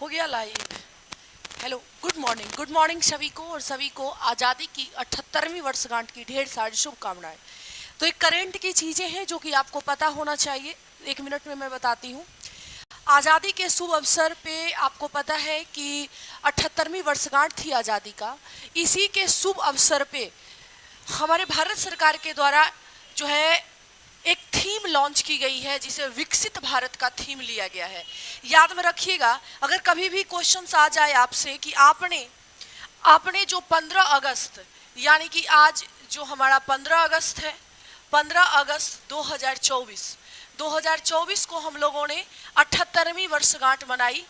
हो गया live. Hello, good morning सभी को, और सभी को आज़ादी की 78वीं वर्षगांठ की ढेर सारी शुभकामनाएं। तो एक करंट की चीज़ें हैं जो कि आपको पता होना चाहिए, 1 मिनट में मैं बताती हूँ। आज़ादी के शुभ अवसर पे आपको पता है कि 78वीं वर्षगांठ थी आज़ादी का। इसी के शुभ अवसर पे हमारे भारत सरकार के द्वारा जो है एक थीम लॉन्च की गई है, जिसे विकसित भारत का थीम लिया गया है। याद में रखिएगा, अगर कभी भी क्वेश्चंस आ जाए आपसे कि आपने जो 15 अगस्त यानी कि आज जो हमारा 15 अगस्त है, 15 अगस्त 2024 को हम लोगों ने 78वीं वर्षगांठ मनाई।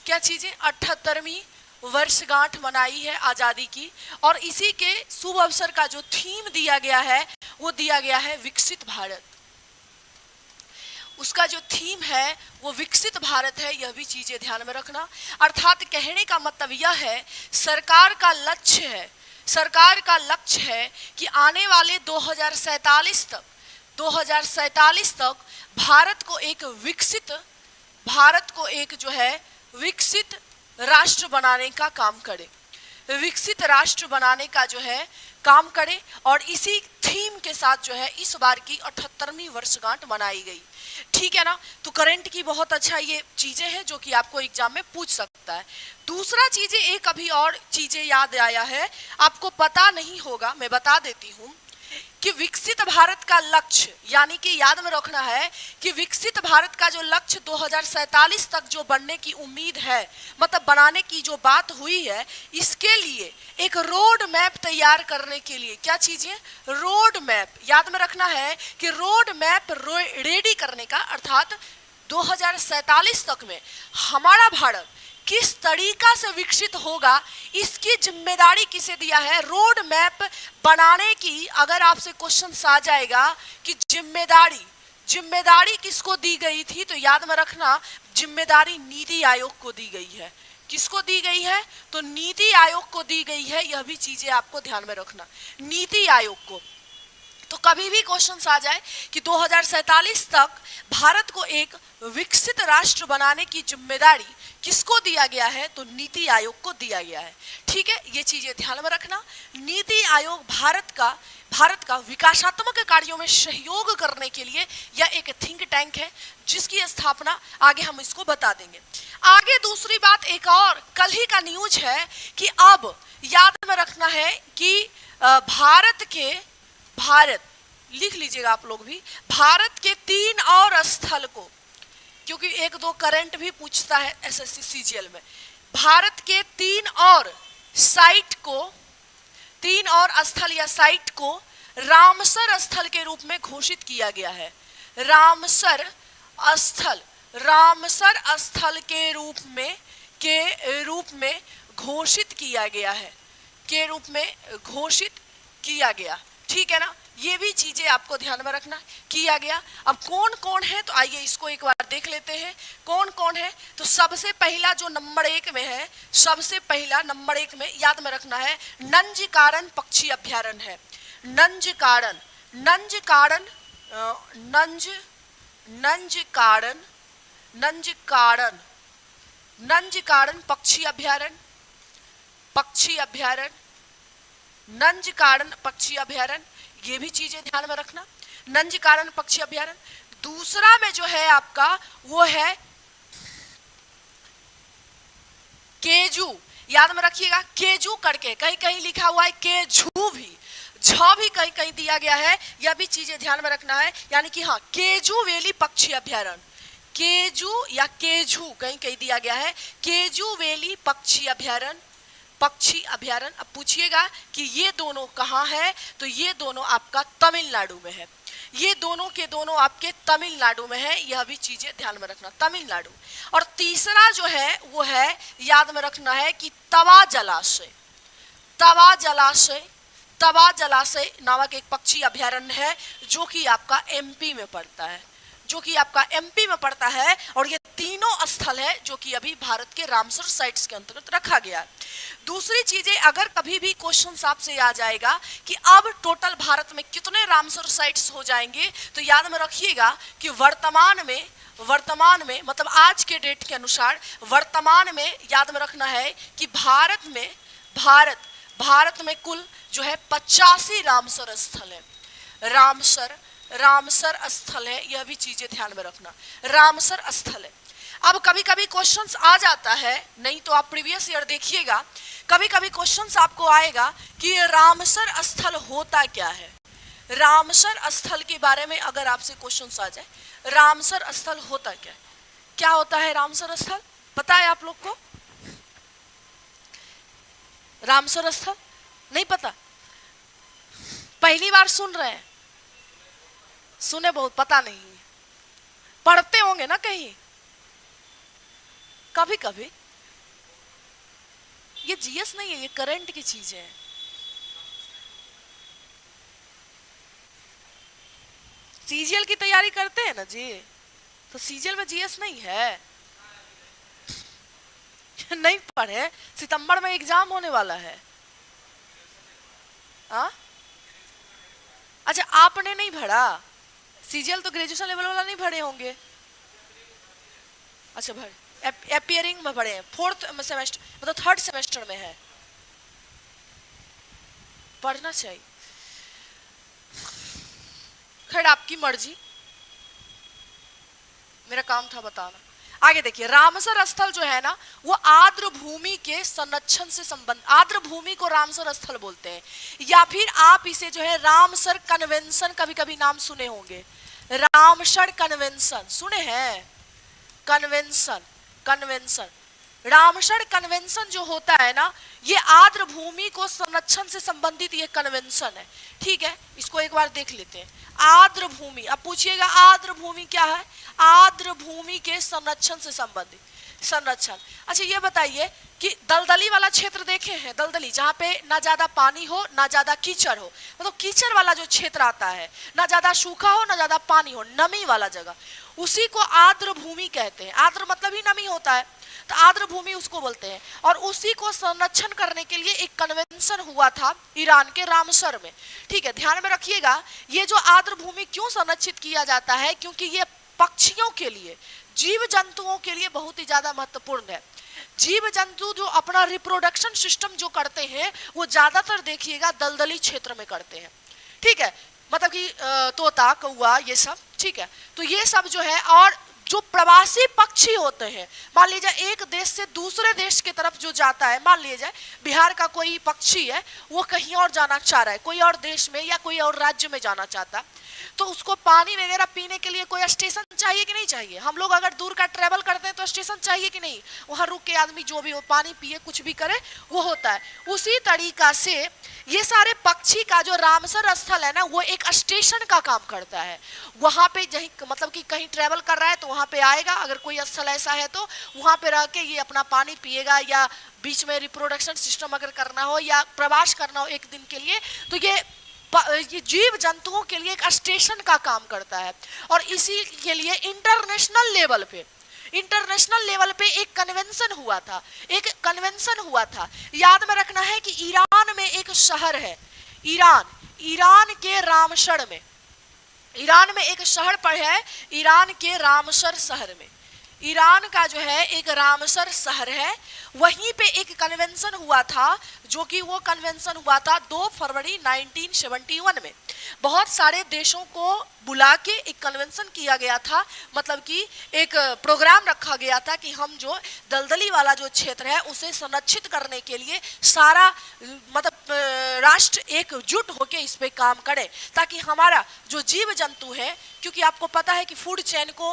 क्या चीजें 78वीं वर्षगांठ मनाई है आज़ादी की, और इसी के शुभ अवसर का जो थीम दिया गया है वो दिया गया है विकसित भारत। उसका जो थीम है वो विकसित भारत है, यह भी चीजें ध्यान में रखना। अर्थात कहने का मतलब यह है, सरकार का लक्ष्य है कि आने वाले 2047 तक भारत को एक जो है विकसित राष्ट्र बनाने का काम करे, विकसित राष्ट्र बनाने का जो है काम करे। और इसी थीम के साथ जो है इस बार की 78वीं वर्षगांठ मनाई गई। ठीक है ना। तो करंट की बहुत अच्छा ये चीजें हैं जो कि आपको एग्जाम में पूछ सकता है। दूसरा चीजें, एक अभी और चीजें याद आया है, आपको पता नहीं होगा, मैं बता देती हूँ कि विकसित भारत का लक्ष्य, यानी कि याद में रखना है कि विकसित भारत का जो लक्ष्य 2047 तक जो बनने की उम्मीद है, मतलब बनाने की जो बात हुई है, इसके लिए एक रोड मैप तैयार करने के लिए, क्या चीजें, रोड मैप याद में रखना है कि रोड मैप रेडी करने का, अर्थात 2047 तक में हमारा भारत किस तरीका से विकसित होगा, इसकी जिम्मेदारी किसे दिया है, रोड मैप बनाने की। अगर आपसे क्वेश्चन आ जाएगा कि जिम्मेदारी किसको दी गई थी, तो याद में रखना जिम्मेदारी नीति आयोग को दी गई है। किसको दी गई है, तो नीति आयोग को दी गई है। यह भी चीजें आपको ध्यान में रखना, नीति आयोग को। तो कभी भी क्वेश्चन आ जाए कि 2047 तक भारत को एक विकसित राष्ट्र बनाने की जिम्मेदारी किसको दिया गया है, तो नीति आयोग को दिया गया है। ठीक है, ये चीजें ध्यान में रखना। नीति आयोग भारत का विकासात्मक कार्यों में सहयोग करने के लिए यह एक थिंक टैंक है, जिसकी स्थापना आगे हम इसको बता देंगे। आगे दूसरी बात, एक और कल ही का न्यूज है कि अब याद में रखना है कि भारत लिख लीजिएगा आप लोग भी, भारत के 3 और स्थल को, क्योंकि 1-2 करंट भी पूछता है एसएससी सीजीएल में, भारत के 3 और स्थल या साइट को रामसर स्थल के रूप में घोषित किया गया है। रामसर स्थल के रूप में घोषित किया गया। ठीक है ना, ये भी चीजें आपको ध्यान में रखना, किया गया। अब कौन कौन है, तो आइए इसको एक बार देख लेते हैं कौन कौन है। तो सबसे पहला जो नंबर 1 में है, याद में रखना है, नंजकारण पक्षी अभ्यारण्य है। नंजकारण पक्षी अभ्यारण्य, ये भी चीजें ध्यान में रखना, नंजकारण पक्षी अभ्यारण्य। दूसरा में जो है आपका वो है केजू, याद में रखिएगा, केजू करके कहीं कहीं लिखा हुआ है, केजू भी, झ भी कहीं कहीं दिया गया है, यह भी चीजें ध्यान में रखना है। यानी कि हाँ, केजू वेली पक्षी अभ्यारण्य, केजू या केजू कहीं कहीं दिया गया है, केजू वेली पक्षी अभ्यारण्य। अब पूछिएगा कि ये दोनों कहाँ है, तो ये दोनों आपका तमिलनाडु में है। ये दोनों के दोनों आपके तमिलनाडु में है, यह भी चीजें ध्यान में रखना, तमिलनाडु। और तीसरा जो है वो है, याद में रखना है कि तवा जलाशय नामक एक पक्षी अभ्यारण्य है, जो कि आपका एमपी में पड़ता है। और ये तीनों स्थल है जो कि अभी भारत के रामसर साइट्स के अंतर्गत रखा गया है। दूसरी चीजें, अगर कभी भी क्वेश्चन आपसे आ जाएगा कि अब टोटल भारत में कितने रामसर साइट्स हो जाएंगे, तो याद में रखिएगा कि वर्तमान वर्तमान में, मतलब आज के डेट के अनुसार वर्तमान में याद में रखना है कि भारत में कुल जो है 85 रामसर स्थल है। रामसर स्थल है, यह भी चीजें ध्यान में रखना, रामसर स्थल है। अब कभी कभी क्वेश्चंस आ जाता है, नहीं तो आप प्रीवियस ईयर देखिएगा, कभी कभी क्वेश्चंस आपको आएगा कि रामसर स्थल होता क्या है। रामसर स्थल के बारे में अगर आपसे क्वेश्चंस आ जाए, रामसर स्थल होता क्या होता है रामसर स्थल, पता है आप लोग को? रामसर स्थल नहीं पता, पहली बार सुन रहे हैं? सुने बहुत, पता नहीं, पढ़ते होंगे ना कहीं कभी कभी। ये जीएस नहीं है, ये करंट की चीज है। सीजीएल की तैयारी करते हैं ना जी, तो सीजीएल में जीएस नहीं है। नहीं पढ़े, सितंबर में एग्जाम होने वाला है। अच्छा, आपने नहीं भरा सीजीएल, तो ग्रेजुएशन लेवल वाला नहीं भरे होंगे। अच्छा, भरे, अपियरिंग में भरे हैं, 4th सेमेस्टर मतलब 3rd सेमेस्टर में है। पढ़ना चाहिए, खैर आपकी मर्जी, मेरा काम था बताना। आगे देखिए, रामसर स्थल जो है ना, वो आर्द्र भूमि के संरक्षण से संबंध, आर्द्र भूमि को रामसर स्थल बोलते हैं, या फिर आप इसे जो है रामसर कन्वेंशन, कभी कभी नाम सुने होंगे, रामसर कन्वेंशन सुने हैं, कन्वेंशन रामसर कन्वेंशन जो होता है ना, ये आर्द्र भूमि को संरक्षण से संबंधित ये कन्वेंशन है। ठीक है, इसको एक बार देख लेते हैं। आर्द्र भूमि, अब पूछिएगा आर्द्र भूमि क्या है? आर्द्र भूमि के संरक्षण से संबंधित संरक्षण। अच्छा, ये बताइए कि दलदली वाला क्षेत्र देखे हैं, दलदली जहाँ पे ना ज्यादा पानी हो ना ज्यादा कीचड़ हो, मतलब कीचड़ वाला जो क्षेत्र आता है, ना ज्यादा सूखा हो ना ज्यादा पानी हो, नमी वाला जगह, उसी को आर्द्र भूमि कहते हैं। आर्द्र मतलब ही नमी होता है, तो आर्द्र भूमि उसको बोलते हैं। और उसी को संरक्षण करने के लिए एक कन्वेंशन हुआ था ईरान के रामसर में। ठीक है, ध्यान में रखिएगा, ये जो आर्द्र भूमि क्यों संरक्षित किया जाता है, क्योंकि ये पक्षियों के लिए, जीव जंतुओं के लिए बहुत ही ज्यादा महत्वपूर्ण है। जीव जंतु जो अपना रिप्रोडक्शन सिस्टम जो करते हैं, वो ज्यादातर देखिएगा दलदली क्षेत्र में करते हैं। ठीक है, मतलब कि तोता, कौआ, ये सब। ठीक है, तो ये सब जो है, और जो प्रवासी पक्षी होते हैं, मान लीजिए एक देश से दूसरे देश की तरफ जो जाता है, मान लीजिए बिहार का कोई पक्षी है, वो कहीं और जाना चाह रहा है, कोई और देश में या कोई और राज्य में जाना चाहता है, तो उसको पानी वगैरह पीने के लिए कोई स्टेशन चाहिए कि नहीं चाहिए? हम लोग अगर दूर का ट्रेवल करते हैं तो स्टेशन चाहिए कि नहीं? वहां रुक के आदमी जो भी हो, पानी पिए, कुछ भी करे, वो होता है। उसी तरीका से ये सारे पक्षी का जो रामसर स्थल है ना, वो एक स्टेशन का काम करता है। वहां पे मतलब कि कहीं ट्रेवल कर रहा है तो वहां पे आएगा, अगर कोई स्थल ऐसा है तो वहां पे रह के ये अपना पानी पिएगा, या बीच में रिप्रोडक्शन सिस्टम अगर करना हो या प्रवास करना हो एक दिन के लिए, तो ये जीव जंतुओं के लिए एक स्टेशन का काम करता है। और इसी के लिए इंटरनेशनल लेवल पे एक कन्वेंशन हुआ था। याद में रखना है कि ईरान में एक शहर है, ईरान के रामसर में, ईरान में एक शहर पर है, ईरान के रामसर शहर में, ईरान का जो है एक रामसर शहर है, वहीं पे एक कन्वेंशन हुआ था, जो कि वो कन्वेंशन हुआ था 2 फरवरी 1971 में। बहुत सारे देशों को बुला के एक कन्वेंशन किया गया था, मतलब कि एक प्रोग्राम रखा गया था कि हम जो दलदली वाला जो क्षेत्र है उसे संरक्षित करने के लिए सारा मतलब राष्ट्र एकजुट होकर इस पे काम करे, ताकि हमारा जो जीव जंतु है, क्योंकि आपको पता है कि फूड चेन को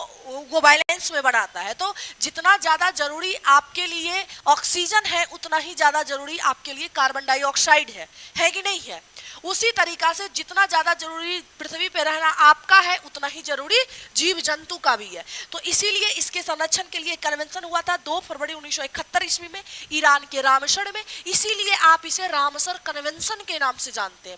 वो बैलेंस में बनाता है, तो जितना ज़्यादा जरूरी आपके लिए ऑक्सीजन है, उतना ही ज़्यादा जरूरी आपके लिए कार्बन डाइऑक्साइड है कि नहीं है? उसी तरीका से जितना ज़्यादा जरूरी पृथ्वी पे रहना आपका है, उतना ही जरूरी जीव जंतु का भी है। तो इसीलिए इसके संरक्षण के लिए कन्वेंशन हुआ था 2 फरवरी 1971 ईस्वी में ईरान के रामसर में, इसीलिए आप इसे रामसर कन्वेंशन के नाम से जानते हैं।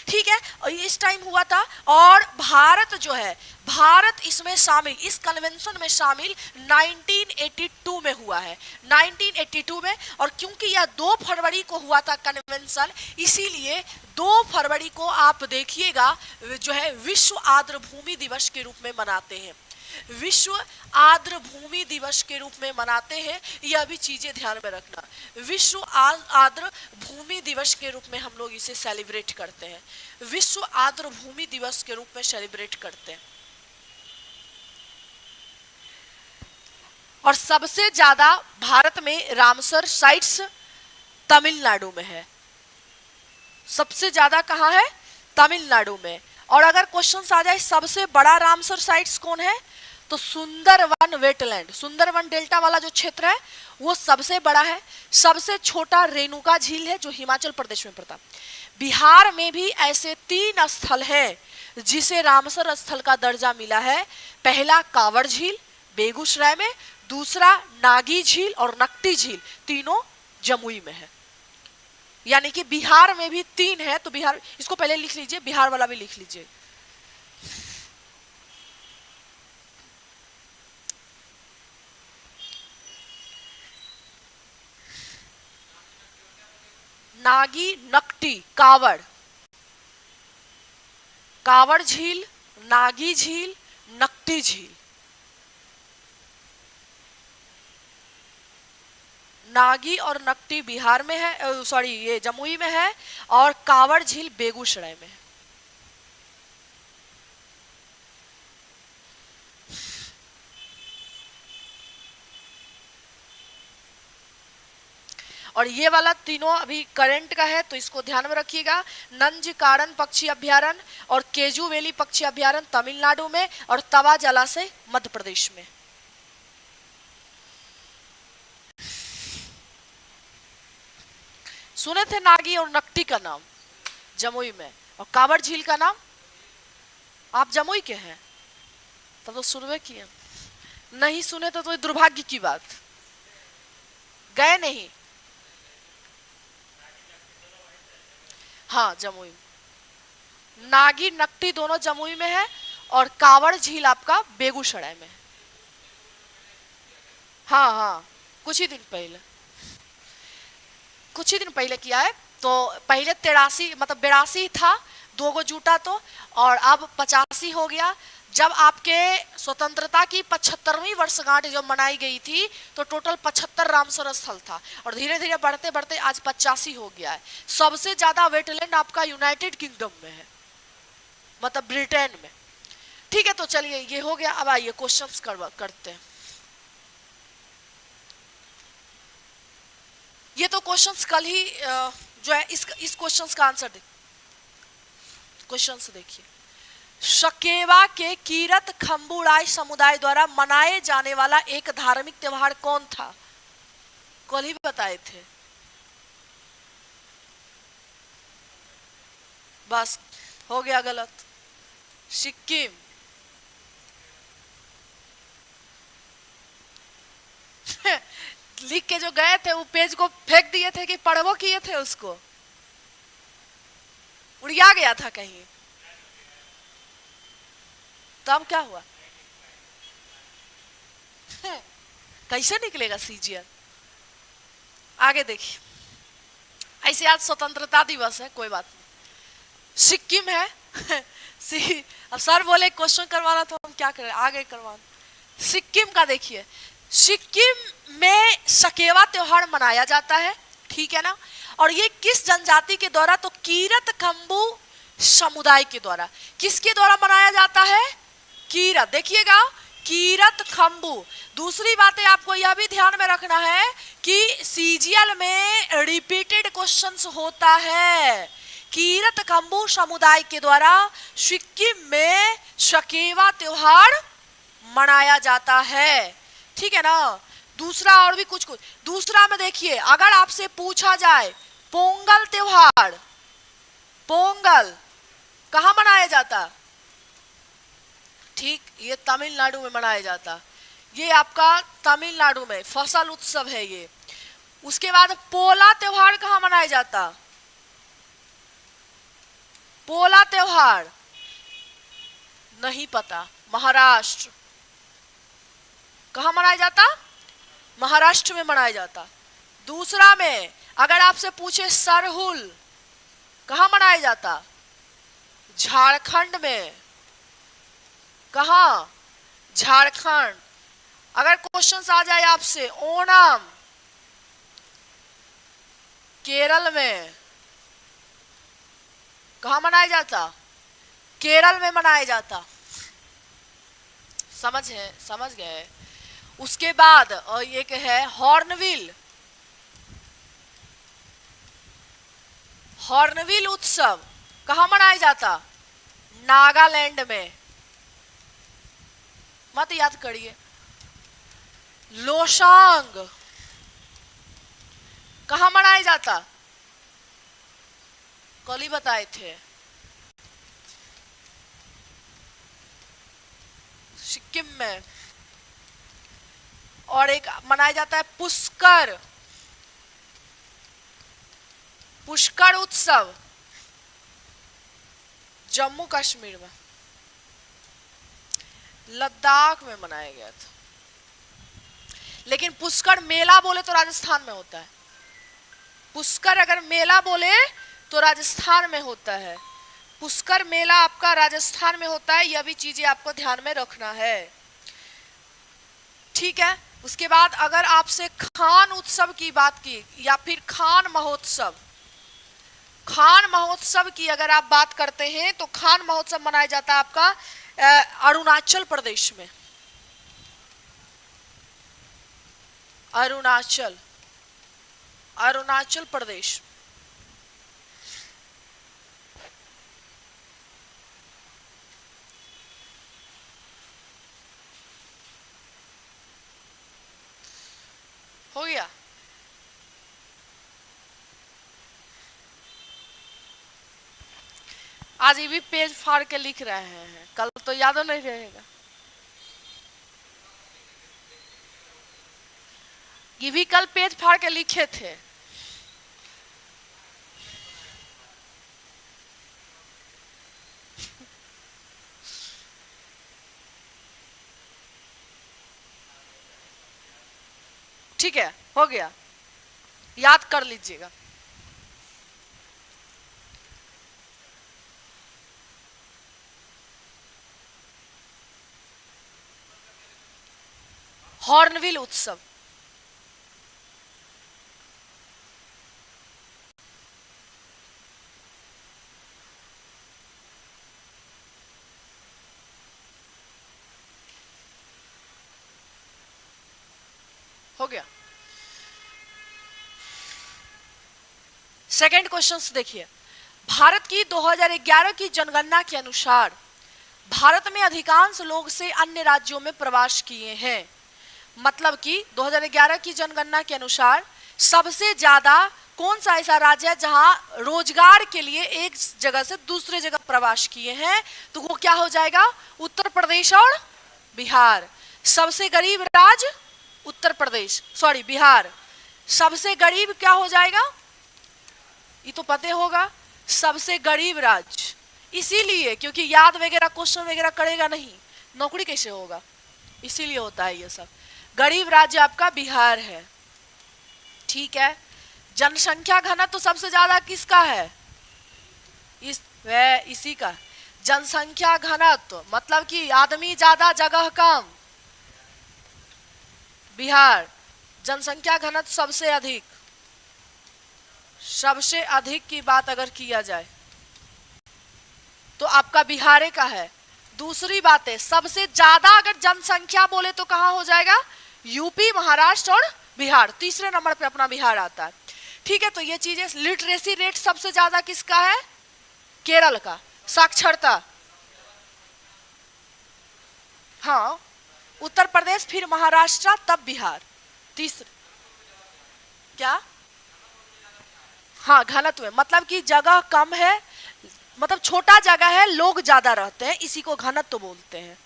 ठीक है, और इस टाइम हुआ था, और भारत जो है, भारत इसमें शामिल, इस कन्वेंशन में शामिल 1982 में हुआ है, 1982 में। और क्योंकि यह 2 फरवरी को हुआ था कन्वेंशन, इसीलिए 2 फरवरी को आप देखिएगा जो है विश्व आर्द्र भूमि दिवस के रूप में मनाते हैं। विश्व आर्द्र भूमि दिवस के रूप में मनाते हैं। यह भी चीजें ध्यान में रखना, विश्व आर्द्र भूमि दिवस के रूप में हम लोग इसे सेलिब्रेट करते हैं, विश्व आर्द्र भूमि दिवस के रूप में सेलिब्रेट करते हैं। और सबसे ज्यादा भारत में रामसर साइट्स तमिलनाडु में है, सबसे ज्यादा कहाँ है? तमिलनाडु में। और अगर क्वेश्चन आ जाए सबसे बड़ा रामसर साइट्स कौन है, तो सुंदरवन वेटलैंड, सुंदरवन डेल्टा वाला जो क्षेत्र है वो सबसे बड़ा है। सबसे छोटा रेणुका झील है जो हिमाचल प्रदेश में पड़ता। बिहार में भी ऐसे 3 स्थल हैं जिसे रामसर स्थल का दर्जा मिला है। पहला कांवड़ झील बेगूसराय में, दूसरा नागी झील और नकटी झील, तीनों जमुई में है। यानी कि बिहार में भी 3 है, तो बिहार, इसको पहले लिख लीजिए, बिहार वाला भी लिख लीजिए। नागी, नकटी, कावड़, कावड़ झील, नागी झील, नकटी झील। नागी और नकटी बिहार में है, सॉरी ये जमुई में है, और कावड़ झील बेगूसराय में है। और ये वाला तीनों अभी करंट का है, तो इसको ध्यान में रखिएगा। नंजकारण पक्षी अभ्यारण्य और केजुवेली पक्षी अभ्यारण्य तमिलनाडु में, और तवा जलाशय मध्य प्रदेश में। सुने थे नागी और नकटी का नाम जमुई में, और कावड़ झील का नाम? आप जमुई के हैं तब तो सुनवे किए, नहीं सुने तो दुर्भाग्य की बात, गए नहीं। हाँ जमुई, नागी नकटी दोनों जमुई में है, और कावड़ झील आपका बेगूसराय में है। हाँ हाँ, कुछ ही दिन पहले किया है। तो पहले 83 मतलब 82 था, 2 गो जूटा तो, और अब 85 हो गया। जब आपके स्वतंत्रता की 75वीं वर्षगांठ जब मनाई गई थी तो टोटल 75 रामसर स्थल था, और धीरे धीरे बढ़ते बढ़ते आज 85 हो गया है। सबसे ज्यादा वेटलैंड आपका यूनाइटेड किंगडम में है, मतलब ब्रिटेन में। ठीक है, तो चलिए ये हो गया। अब आइए क्वेश्चंस करते हैं। ये तो क्वेश्चंस कल ही जो है इस क्वेश्चंस का आंसर क्वेश्चंस देखिए। शकेवा के कीरत खम्बुड़ाई समुदाय द्वारा मनाए जाने वाला एक धार्मिक त्योहार कौन था? कल ही बताए थे। बस हो गया गलत। सिक्किम। लिख के जो गए थे वो पेज को फेंक दिए थे कि पढ़वो किए थे, उसको उड़िया गया था कहीं, तब क्या हुआ? कैसे निकलेगा सीजीएल? आगे देखिए। ऐसे आज स्वतंत्रता दिवस है, कोई बात नहीं। सिक्किम है। अब सर बोले क्वेश्चन करवाना तो हम क्या करें, आगे करवाना। सिक्किम का देखिए, सिक्किम में सकेवा त्योहार मनाया जाता है, ठीक है ना। और ये किस जनजाति के द्वारा? तो कीरत खम्बू समुदाय के द्वारा। किसके द्वारा मनाया जाता है? कीरत, देखिएगा, कीरत खम्बू। दूसरी बात है आपको यह भी ध्यान में रखना है कि सीजीएल में रिपीटेड क्वेश्चंस होता है। कीरत खम्बू समुदाय के द्वारा सिक्किम में सकेवा त्योहार मनाया जाता है, ठीक है ना। दूसरा और भी कुछ दूसरा में देखिए, अगर आपसे पूछा जाए पोंगल त्योहार, पोंगल कहाँ मनाया जाता? ठीक, ये तमिलनाडु में मनाया जाता। ये आपका तमिलनाडु में फसल उत्सव है ये। उसके बाद पोला त्योहार कहाँ मनाया जाता? पोला त्योहार नहीं पता, महाराष्ट्र। कहाँ मनाया जाता? महाराष्ट्र में मनाया जाता। दूसरा में अगर आपसे पूछे सरहुल कहाँ मनाया जाता? झारखंड में। कहाँ? झारखंड। अगर क्वेश्चन आ जाए आपसे ओणम केरल में कहा मनाया जाता? केरल में मनाया जाता। समझ गए। उसके बाद और एक है हॉर्नबिल। हॉर्नबिल उत्सव कहा मनाया जाता? नागालैंड में। मत याद करिए। लोसांग कहा मनाया जाता? कल ही बताए थे, सिक्किम में। और एक मनाया जाता है पुष्कर। पुष्कर उत्सव जम्मू कश्मीर में, लद्दाख में मनाया गया था। लेकिन पुष्कर मेला बोले तो राजस्थान में होता है। पुष्कर अगर मेला बोले तो राजस्थान में होता है। पुष्कर मेला आपका राजस्थान में होता है। यह भी चीजें आपको ध्यान में रखना है, ठीक है। उसके बाद अगर आपसे खान उत्सव की बात की या फिर खान महोत्सव, खान महोत्सव की अगर आप बात करते हैं तो खान महोत्सव मनाया जाता है आपका अरुणाचल प्रदेश में। अरुणाचल प्रदेश। हो गया। आज ये भी पेज फाड़ के लिख रहे हैं, कल तो याद नहीं रहेगा। ये भी कल पेज फाड़ के लिखे थे। ठीक है, हो गया, याद कर लीजिएगा। हॉर्नबिल उत्सव, हो गया। सेकंड क्वेश्चन देखिए। भारत की 2011 की जनगणना के अनुसार भारत में अधिकांश लोग से अन्य राज्यों में प्रवास किए हैं। मतलब कि 2011 की जनगणना के अनुसार सबसे ज्यादा कौन सा ऐसा राज्य है जहां रोजगार के लिए एक जगह से दूसरे जगह प्रवास किए हैं? तो वो क्या हो जाएगा? उत्तर प्रदेश और बिहार। सबसे गरीब राज्य उत्तर प्रदेश, सॉरी बिहार। सबसे गरीब क्या हो जाएगा? ये तो पता होगा, सबसे गरीब राज्य। इसीलिए क्योंकि याद वगैरह क्वेश्चन वगैरह करेगा नहीं, नौकरी कैसे होगा, इसीलिए होता है ये सब। गरीब राज्य आपका बिहार है, ठीक है। जनसंख्या घनत्व तो सबसे ज्यादा किसका है? इसी का। जनसंख्या घनत्व मतलब कि आदमी ज्यादा जगह कम, बिहार। जनसंख्या घनत्व सबसे अधिक की बात अगर किया जाए तो आपका बिहार का है। दूसरी बात है, सबसे ज्यादा अगर जनसंख्या बोले तो कहां हो जाएगा? यूपी, महाराष्ट्र और बिहार। तीसरे नंबर पे अपना बिहार आता है, ठीक है। तो ये चीजें, लिटरेसी रेट सबसे ज्यादा किसका है? केरल का। साक्षरता, हाँ, उत्तर प्रदेश, फिर महाराष्ट्र, तब बिहार, तीसरे। क्या? हाँ, घनत्व में मतलब कि जगह कम है, मतलब छोटा जगह है, लोग ज्यादा रहते हैं, इसी को घनत्व बोलते हैं,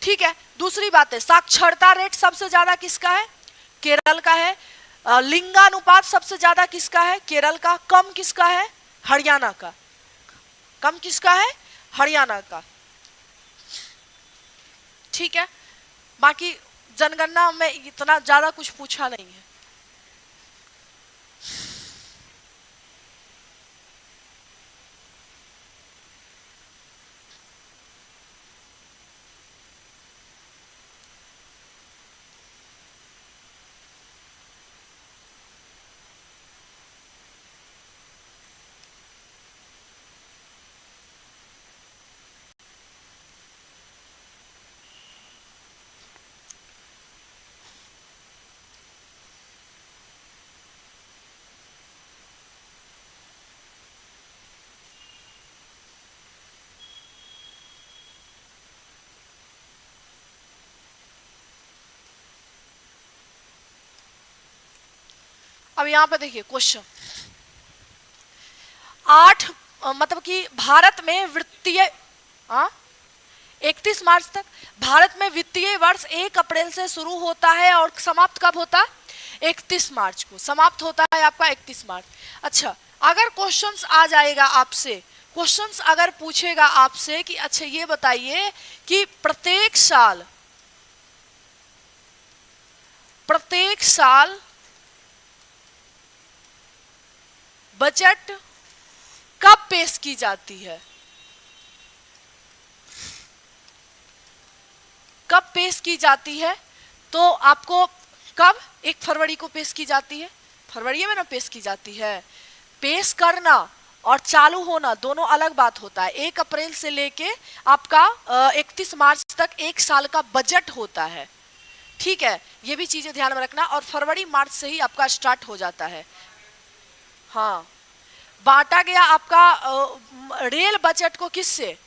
ठीक है। दूसरी बात है, साक्षरता रेट सबसे ज्यादा किसका है? केरल का है। लिंगानुपात सबसे ज्यादा किसका है? केरल का। कम किसका है? हरियाणा का। कम किसका है? हरियाणा का, ठीक है। बाकी जनगणना में इतना ज्यादा कुछ पूछा नहीं है। अब यहाँ पे देखिए क्वेश्चन 8 मतलब कि भारत में वित्तीय 31 मार्च तक भारत में वित्तीय वर्ष 1 अप्रैल से शुरू होता है और समाप्त कब होता है? 31 मार्च को समाप्त होता है आपका 31 मार्च। अच्छा, अगर क्वेश्चंस आ जाएगा आपसे, क्वेश्चंस अगर पूछेगा आपसे कि अच्छा ये बताइए कि प्रत्येक साल बजट कब पेश की जाती है, कब पेश की जाती है? तो आपको कब 1 फरवरी को पेश की जाती है, फरवरी में ना पेश की जाती है। पेश करना और चालू होना दोनों अलग बात होता है। 1 अप्रैल से लेके आपका 31 मार्च तक 1 साल का बजट होता है, ठीक है, ये भी चीजें ध्यान में रखना। और फरवरी मार्च से ही आपका स्टार्ट हो जाता है। हाँ, बांटा गया आपका रेल बजट को किससे?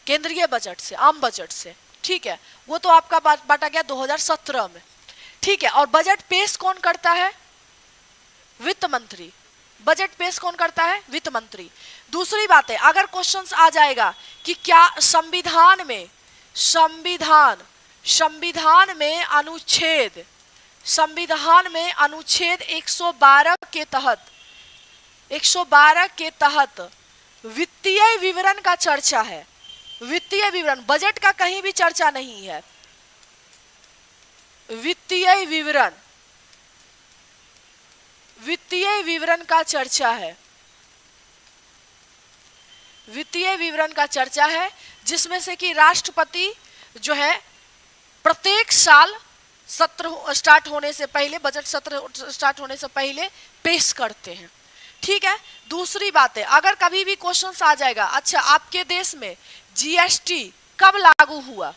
केंद्रीय बजट से, आम बजट से, ठीक है, वो तो आपका बांटा गया 2017 में, ठीक है। और बजट पेश कौन करता है? वित्त मंत्री। बजट पेश कौन करता है? वित्त मंत्री। दूसरी बात है, अगर क्वेश्चंस आ जाएगा कि क्या संविधान में अनुच्छेद 112 के तहत वित्तीय विवरण का चर्चा है। वित्तीय विवरण, बजट का कहीं भी चर्चा नहीं है। वित्तीय विवरण का चर्चा है। वित्तीय विवरण का चर्चा है, जिसमें से कि राष्ट्रपति जो है प्रत्येक साल सत्र स्टार्ट होने से पहले, बजट सत्र स्टार्ट होने से पहले पेश करते हैं, ठीक है। दूसरी बात है, अगर कभी भी क्वेश्चंस आ जाएगा, अच्छा आपके देश में जीएसटी कब लागू हुआ,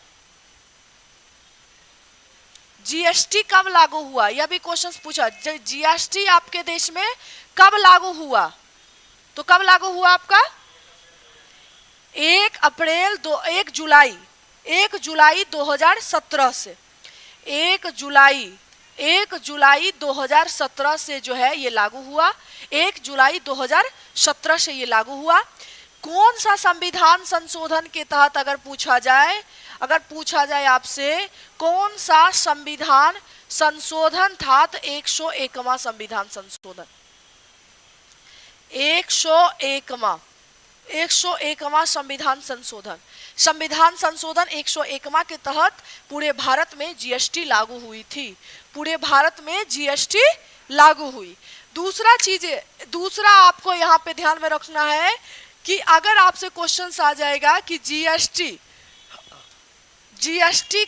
जीएसटी कब लागू हुआ, यह भी क्वेश्चंस पूछा। जीएसटी आपके देश में कब लागू हुआ? तो कब लागू हुआ आपका? 1 जुलाई 2017 से, 1 जुलाई 2017 से जो है ये लागू हुआ। 1 जुलाई 2017 से ये लागू हुआ। कौन सा संविधान संशोधन के तहत अगर पूछा जाए आपसे कौन सा संविधान संशोधन था, तो 101वां संविधान संशोधन, 101वां संविधान संशोधन 101वां के तहत पूरे भारत में जीएसटी लागू हुई थी। पूरे भारत में जीएसटी लागू हुई। दूसरा आपको यहाँ पे ध्यान में रखना है कि अगर आपसे क्वेश्चन आ जाएगा कि जीएसटी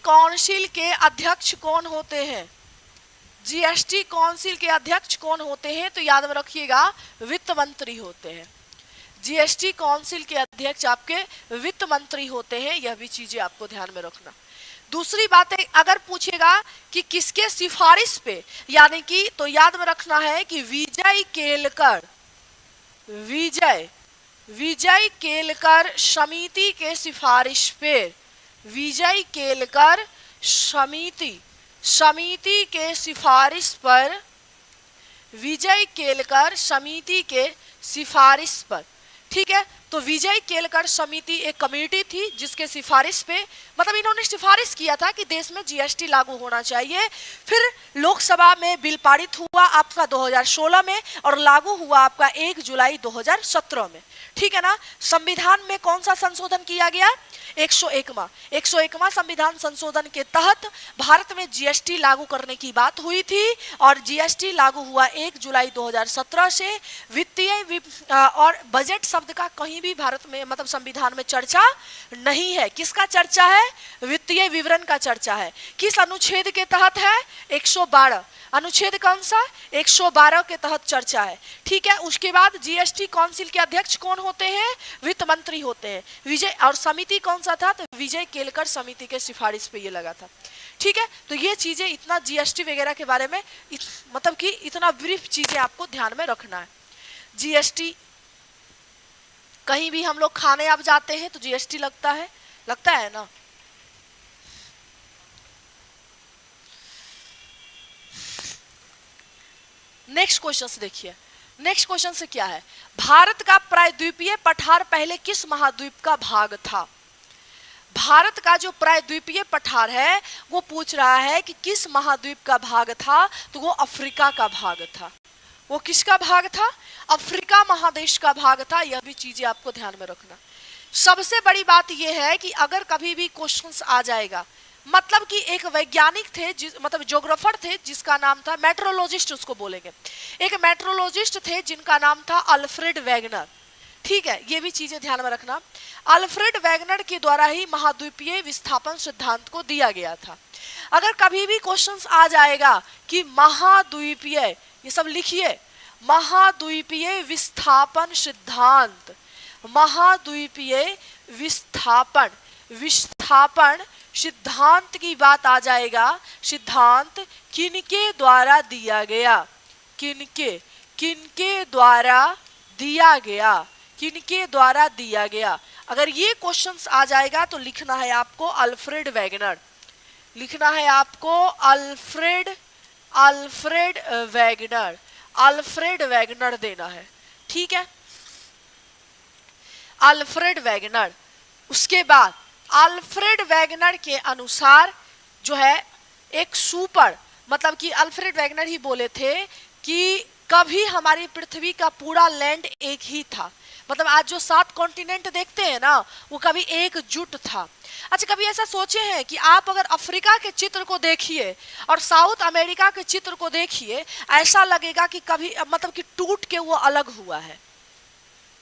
काउंसिल के अध्यक्ष कौन होते हैं? जीएसटी काउंसिल के अध्यक्ष कौन होते हैं? तो याद में रखिएगा, वित्त मंत्री होते हैं। जीएसटी काउंसिल के अध्यक्ष आपके वित्त मंत्री होते हैं, यह भी चीजें आपको ध्यान में रखना। दूसरी बात है, अगर पूछेगा कि किसके सिफारिश पे, यानी कि तो याद में रखना है कि विजय केलकर समिति के सिफारिश पे, विजय केलकर समिति के सिफारिश पर, विजय केलकर समिति के सिफारिश पर, ठीक है। तो विजय केलकर समिति एक कमेटी थी जिसके सिफारिश पे, मतलब इन्होंने सिफारिश किया था कि देश में जीएसटी लागू होना चाहिए। फिर लोकसभा में बिल पारित हुआ आपका 2016 में और लागू हुआ आपका 1 जुलाई 2017 में, ठीक है ना। संविधान में कौन सा संशोधन किया गया? 101वां संविधान संशोधन के तहत भारत में जीएसटी लागू करने की बात हुई थी और जीएसटी लागू हुआ 1 जुलाई 2017 से। वित्तीय और बजट शब्द का कहीं भी भारत में, मतलब संविधान में चर्चा नहीं है। किसका चर्चा है? वित्तीय विवरण का चर्चा है। किस अनुच्छेद के तहत है? 112 अनुच्छेद, कौन सा? 112 के तहत चर्चा है, ठीक है। उसके बाद जीएसटी काउंसिल के अध्यक्ष कौन होते हैं? वित्त मंत्री होते हैं। विजय, और समिति कौन सा था? तो विजय केलकर समिति के सिफारिश पे ये लगा था, ठीक है। तो ये चीजें, इतना जीएसटी वगैरह के बारे में मतलब कि इतना ब्रीफ चीजें आपको ध्यान में रखना है। जीएसटी, कहीं भी हम लोग खाने अब जाते हैं तो जीएसटी लगता है ना। नेक्स्ट क्वेश्चन से देखिए, नेक्स्ट क्वेश्चन से क्या है, भारत का प्रायद्वीपीय पठार पहले किस महाद्वीप का भाग था? भारत का जो प्रायद्वीपीय पठार है वो पूछ रहा है कि किस महाद्वीप का भाग था, तो वो अफ्रीका का भाग था। वो किसका भाग था? अफ्रीका महादेश का भाग था। यह भी चीजें आपको ध्यान में रखना। सबसे बड़ी बात यह है कि अगर कभी भी क्वेश्चंस आ जाएगा, मतलब कि एक वैज्ञानिक थे मतलब ज्योग्राफर थे जिसका नाम था, मेट्रोलॉजिस्ट उसको बोलेंगे, एक मेट्रोलॉजिस्ट थे जिनका नाम था अल्फ्रेड वैगनर। ठीक है, ये भी चीजें ध्यान में रखना। अल्फ्रेड वैगनर के द्वारा ही महाद्वीपीय विस्थापन सिद्धांत को दिया गया था। अगर कभी भी क्वेश्चंस आ जाएगा कि महाद्वीपीय, ये सब लिखिए, महाद्वीपीय विस्थापन सिद्धांत, महाद्वीपीय विस्थापन विस्थापन सिद्धांत की बात आ जाएगा, सिद्धांत किनके द्वारा दिया गया, किनके किनके द्वारा दिया गया, किनके द्वारा दिया गया। अगर ये क्वेश्चंस आ जाएगा तो लिखना है आपको अल्फ्रेड वैगनर, लिखना है आपको अल्फ्रेड वैगनर, अल्फ्रेड वैगनर देना है। ठीक है, अल्फ्रेड वैगनर। उसके बाद अल्फ्रेड वैगनर के अनुसार जो है एक सुपर, मतलब कि अल्फ्रेड वैगनर ही बोले थे कि कभी हमारी पृथ्वी का पूरा लैंड एक ही था, मतलब आज जो 7 कॉन्टिनेंट देखते हैं ना वो कभी एकजुट था। अच्छा, कभी ऐसा सोचे हैं कि आप अगर अफ्रीका के चित्र को देखिए और साउथ अमेरिका के चित्र को देखिए, ऐसा लगेगा कि कभी मतलब कि टूट के वो अलग हुआ है,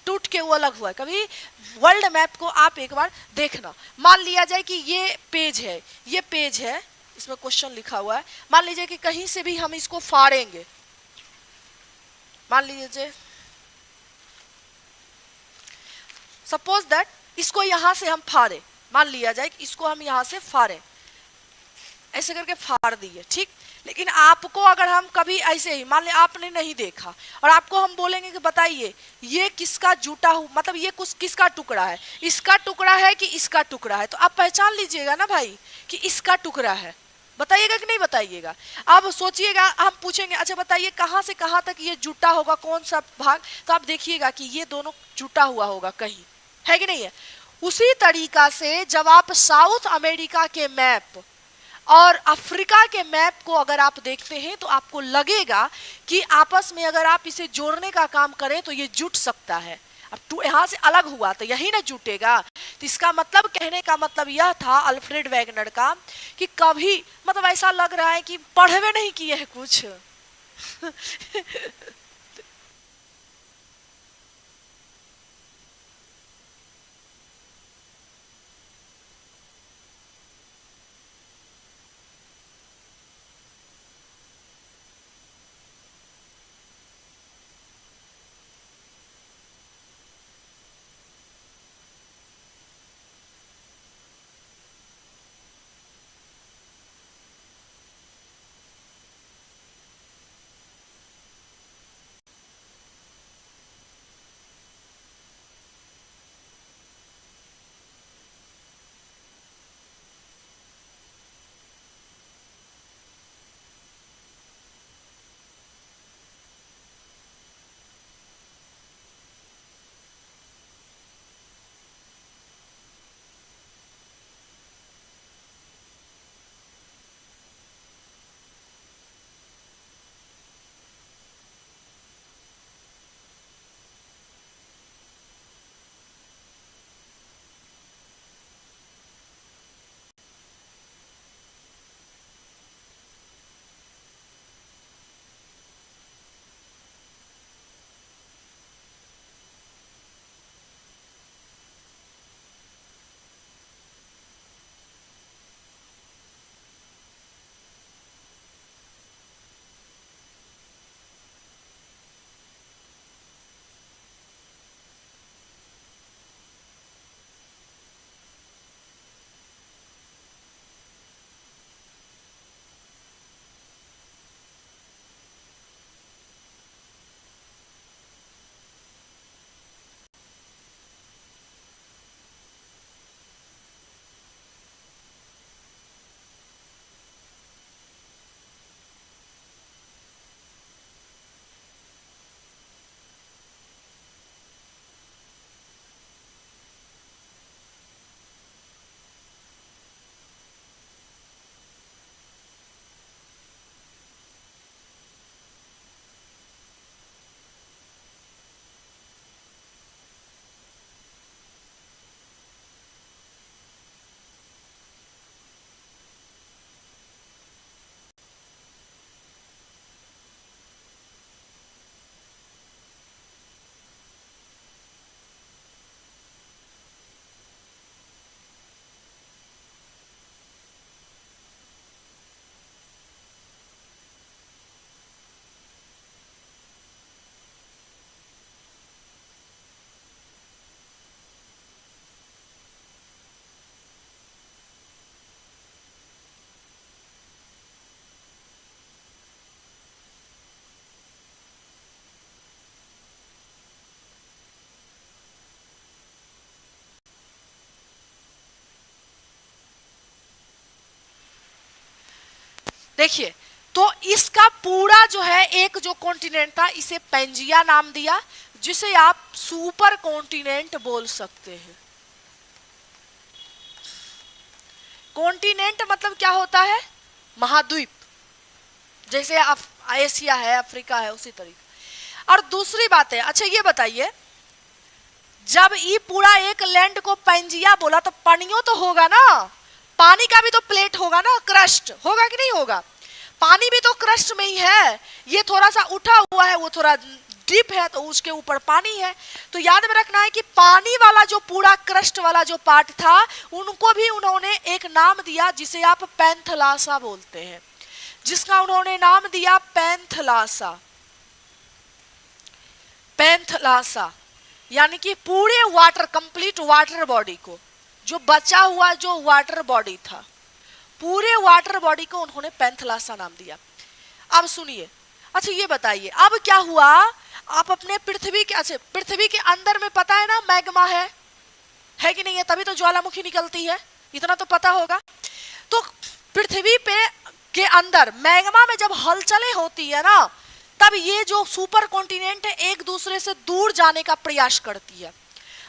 टूट के वो अलग हुआ है। कभी वर्ल्ड मैप को आप एक बार देखना, मान लिया जाए कि ये पेज है, ये पेज है, इसमें क्वेश्चन लिखा हुआ है, मान लीजिए कि कहीं से भी हम इसको फाड़ेंगे, मान लीजिए सपोज दैट इसको यहां से हम फाड़े, मान लिया जाए कि इसको हम यहां से फाड़े, ऐसे करके फाड़ दिए, ठीक। लेकिन आपको अगर हम कभी ऐसे ही मान ले आपने नहीं देखा और आपको हम बोलेंगे कि बताइए ये किसका जूटा हुआ, मतलब ये कुछ किसका टुकड़ा है, इसका टुकड़ा है कि इसका टुकड़ा है, तो आप पहचान लीजिएगा ना भाई कि इसका टुकड़ा है, बताइएगा कि नहीं बताइएगा। अब सोचिएगा, हम पूछेंगे अच्छा बताइए कहाँ से कहाँ तक ये जुटा होगा, कौन सा भाग, तो आप देखिएगा कि ये दोनों जुटा हुआ होगा कहीं, है कि नहीं है। उसी तरीका से जब आप साउथ अमेरिका के मैप और अफ्रीका के मैप को अगर आप देखते हैं तो आपको लगेगा कि आपस में अगर आप इसे जोड़ने का काम करें तो ये जुट सकता है। अब यहाँ से अलग हुआ तो यही ना जुटेगा, तो इसका मतलब कहने का मतलब यह था अल्फ्रेड वैगनर का कि कभी मतलब ऐसा लग रहा है कि पढ़वे नहीं किए हैं कुछ देखिए, तो इसका पूरा जो है एक जो कॉन्टिनेंट था इसे पेंजिया नाम दिया, जिसे आप सुपर कॉन्टिनेंट बोल सकते हैं। कॉन्टिनेंट मतलब क्या होता है? महाद्वीप, जैसे एशिया है, अफ्रीका है, उसी तरीके। और दूसरी बात है, अच्छा ये बताइए, जब ये पूरा एक लैंड को पेंजिया बोला तो पानियों तो होगा ना, पानी का भी तो प्लेट होगा ना, क्रस्ट होगा कि नहीं होगा? पानी भी तो क्रस्ट में ही है, ये थोड़ा सा उठा हुआ है, वो थोड़ा डीप है, तो उसके ऊपर पानी है। तो याद में रखना है कि पानी वाला जो पूरा क्रस्ट वाला जो पार्ट था, उनको भी उन्होंने एक नाम दिया जिसे आप पैंथलासा बोलते हैं, जिसका उन्होंने नाम दिया पैंथलासा। पैंथलासा यानी कि पूरे वाटर, कंप्लीट वाटर बॉडी को, जो बचा हुआ जो वाटर बॉडी था, पूरे वाटर बॉडी को उन्होंने पैंथलासा नाम दिया। अब सुनिए, अच्छा ये बताइए, अब क्या हुआ, आप अपने पृथ्वी के, अच्छा पृथ्वी के अंदर में पता है ना मैग्मा है कि नहीं है? तभी तो ज्वालामुखी निकलती है, इतना तो पता होगा। तो पृथ्वी पे के अंदर मैग्मा में जब हलचलें होती है ना, तब ये जो सुपर कॉन्टिनेंट है एक दूसरे से दूर जाने का प्रयास करती है।